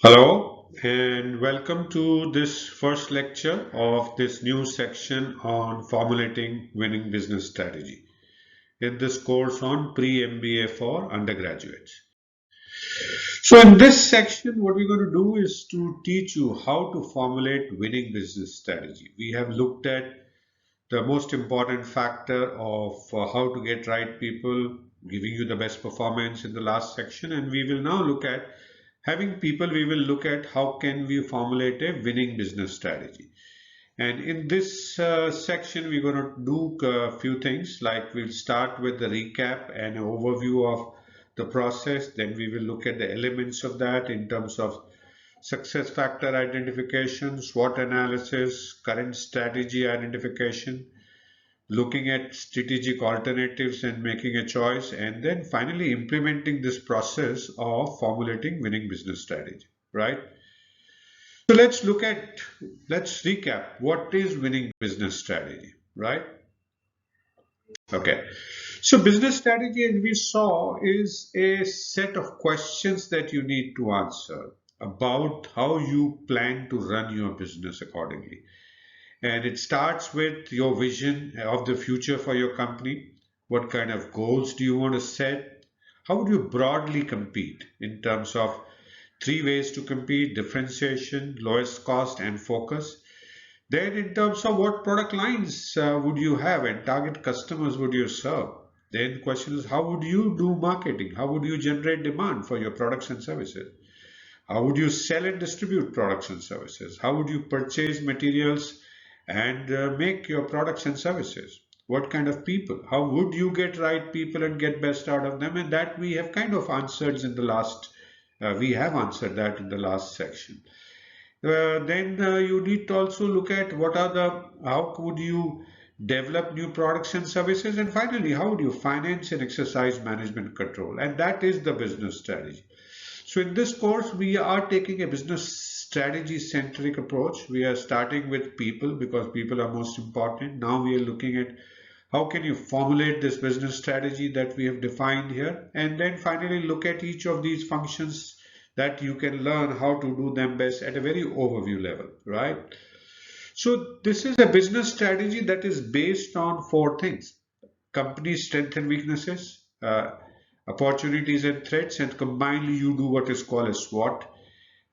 Hello and welcome to this first lecture of this new section on Formulating Winning Business Strategy in this course on pre-MBA for undergraduates. So in this section, what we're going to do is to teach you how to formulate winning business strategy. We have looked at the most important factor of how to get right people, giving you the best performance in the last section, and we will now look at having people. We will look at how can we formulate a winning business strategy. And in this section, we're going to do a few things, like we'll start with the recap and an overview of the process. Then we will look at the elements of that in terms of success factor identification, SWOT analysis, current strategy identification, looking at strategic alternatives and making a choice, and then finally implementing this process of formulating winning business strategy, right? So let's recap what is winning business strategy, right? Okay. So business strategy, as we saw, is a set of questions that you need to answer about how you plan to run your business accordingly. And it starts with your vision of the future for your company. What kind of goals do you want to set? How would you broadly compete in terms of three ways to compete: differentiation, lowest cost, and focus? Then, in terms of what product lines would you have and target customers would you serve? Then, question is, how would you do marketing? How would you generate demand for your products and services? How would you sell and distribute products and services? How would you purchase materials and make your products and services? What kind of people? How would you get right people and get best out of them? And that we have kind of answered in the last, we have answered that in the last section. Then you need to also look at how would you develop new products and services? And finally, how would you finance and exercise management control? And that is the business strategy. So in this course, we are taking a business strategy centric approach. We are starting with people because people are most important. Now we are looking at how can you formulate this business strategy that we have defined here, and then finally look at each of these functions that you can learn how to do them best at a very overview level, right? So this is a business strategy that is based on four things: company strengths and weaknesses, opportunities and threats, and combinedly you do what is called a SWOT.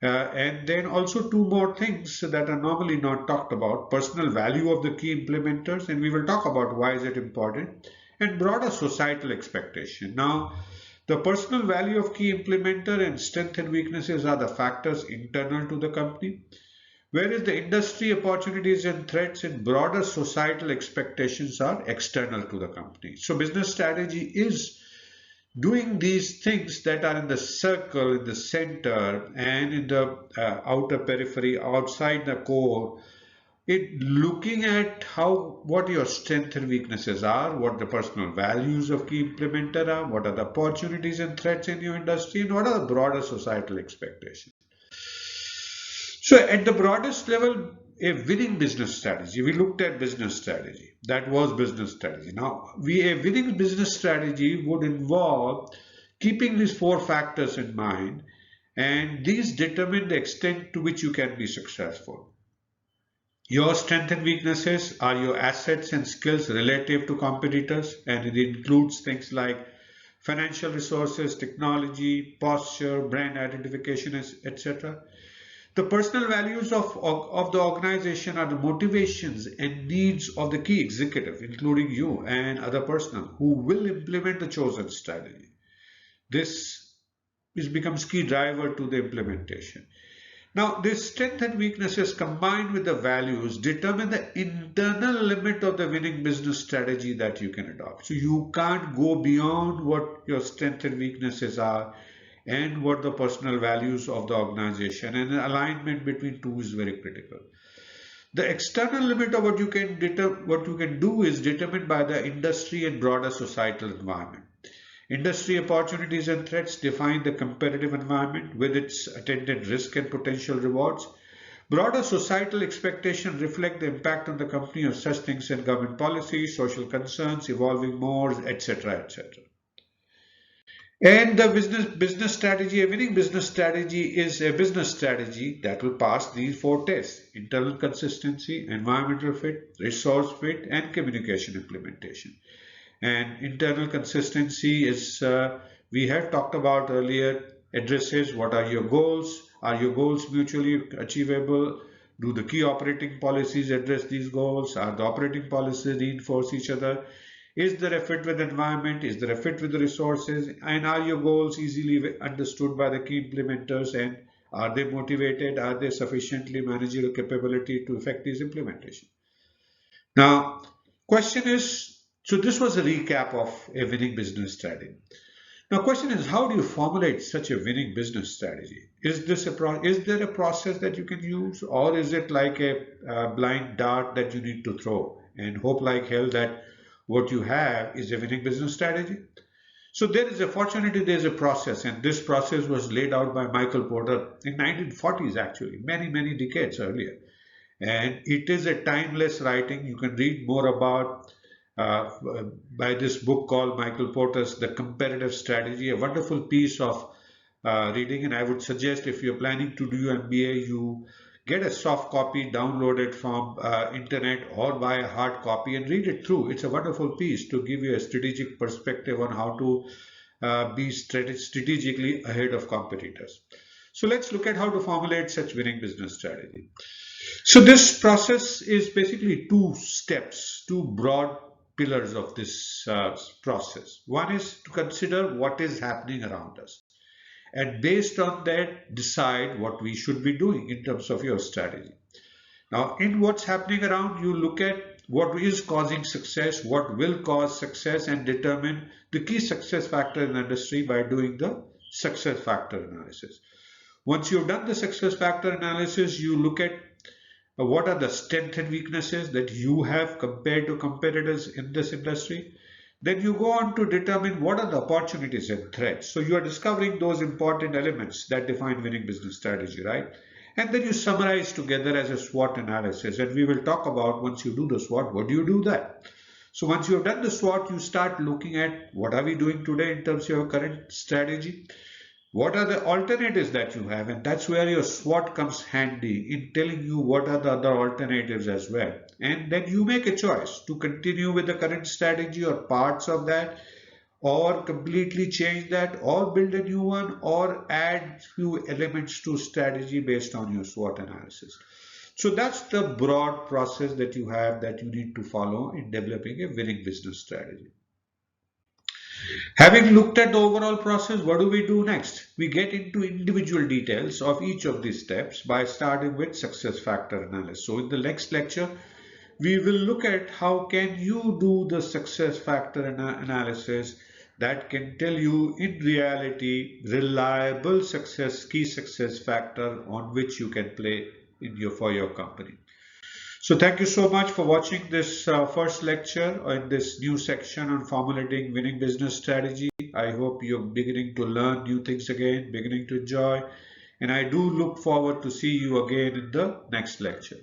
And then also two more things that are normally not talked about: personal value of the key implementers, and we will talk about why is it important, and broader societal expectation. Now, the personal value of key implementer and strengths and weaknesses are the factors internal to the company, whereas the industry opportunities and threats and broader societal expectations are external to the company. So business strategy is doing these things that are in the circle, in the center, and in the outer periphery, outside the core. It looking at what your strengths and weaknesses are, what the personal values of key implementer are, what are the opportunities and threats in your industry, and what are the broader societal expectations. So at the broadest level, a winning business strategy. We looked at business strategy. That was business strategy. Now, a winning business strategy would involve keeping these four factors in mind, and these determine the extent to which you can be successful. Your strengths and weaknesses are your assets and skills relative to competitors, and it includes things like financial resources, technology, posture, brand identification, etc. The personal values of the organization are the motivations and needs of the key executive, including you and other personnel who will implement the chosen strategy. This becomes key driver to the implementation. Now, these strengths and weaknesses combined with the values determine the internal limit of the winning business strategy that you can adopt. So you can't go beyond what your strengths and weaknesses are and what the personal values of the organization, and alignment between two is very critical. The external limit of what you can do is determined by the industry and broader societal environment. Industry opportunities and threats define the competitive environment with its attendant risk and potential rewards. Broader societal expectations reflect the impact on the company of such things in government policy, social concerns, evolving mores, etc., etc. And the business strategy, a winning business strategy is a business strategy that will pass these four tests: internal consistency, environmental fit, resource fit, and communication implementation. And internal consistency is, we have talked about earlier, addresses what are your goals, are your goals mutually achievable, do the key operating policies address these goals, are the operating policies reinforce each other, is there a fit with the environment, is there a fit with the resources, and are your goals easily understood by the key implementers, and are they motivated, are they sufficiently managerial capability to effect these implementation. Now, question is, so this was a recap of a winning business strategy. Now, question is, how do you formulate such a winning business strategy? Is this is there a process that you can use, or is it like a blind dart that you need to throw and hope like hell that what you have is a winning business strategy? So there is a fortunately there is a process, and this process was laid out by Michael Porter in 1940s, actually, many decades earlier. And it is a timeless writing. You can read more about uh, by this book called Michael Porter's The Competitive Strategy, a wonderful piece of reading. And I would suggest if you're planning to do MBA, you get a soft copy, download it from internet or buy a hard copy and read it through. It's a wonderful piece to give you a strategic perspective on how to be strategically ahead of competitors. So let's look at how to formulate such winning business strategy. So this process is basically two steps, two broad pillars of this process. One is to consider what is happening around us, and based on that, decide what we should be doing in terms of your strategy. Now, in what's happening around, you look at what is causing success, what will cause success, and determine the key success factor in the industry by doing the success factor analysis. Once you've done the success factor analysis, you look at what are the strengths and weaknesses that you have compared to competitors in this industry. Then you go on to determine what are the opportunities and threats. So you are discovering those important elements that define winning business strategy, right? And then you summarize together as a SWOT analysis. And we will talk about, once you do the SWOT, what do you do that? So once you have done the SWOT, you start looking at what are we doing today in terms of your current strategy. What are the alternatives that you have? And that's where your SWOT comes handy in telling you what are the other alternatives as well. And then you make a choice to continue with the current strategy or parts of that, or completely change that, or build a new one, or add few elements to strategy based on your SWOT analysis. So that's the broad process that you have that you need to follow in developing a winning business strategy. Having looked at the overall process, what do we do next? We get into individual details of each of these steps by starting with success factor analysis. So in the next lecture, we will look at how can you do the success factor analysis that can tell you in reality reliable key success factor on which you can play for your company. So thank you so much for watching this first lecture in this new section on formulating winning business strategy. I hope you're beginning to learn new things again, beginning to enjoy, and I do look forward to see you again in the next lecture.